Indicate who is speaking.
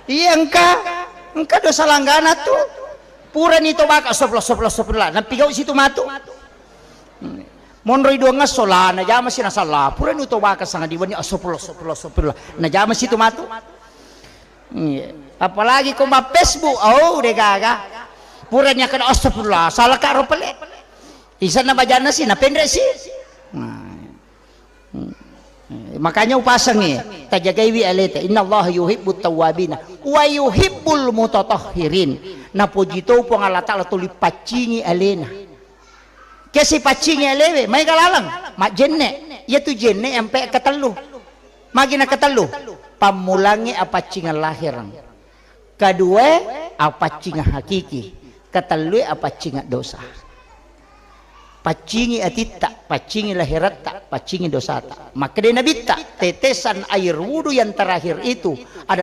Speaker 1: Iya engka dosa langgana tuh. Pura nito baka soplo napigaw situ matu. Monroy doang nga sola na jama si nasala. Pura nito baka sa ngadiwan ni soplo na jama situ matu. Apalagi kung ma-Facebook, oh degaga. Pura niya ka na astagfirullah, salah ka ro pala. Isa na ba dyan na si napendre si. Makanya upasang ni tajagaywi aleta inna Allah yuhibbut tawwabina wa yuhibbul mutatahhirin. Napujito po ang alata tuli pacingi alena. Kasi pacingi alewe may kalalang ma jenne yaitu jenne sampai katalo. Magi na katalo pamulangi apacingan lahirang. Kedua apacingan hakiki. Katalo apacingan dosa. Pacingi atita, pacingi lahirata, pacingi dosata. Maka dia nabita tetesan air wudu yang terakhir itu ada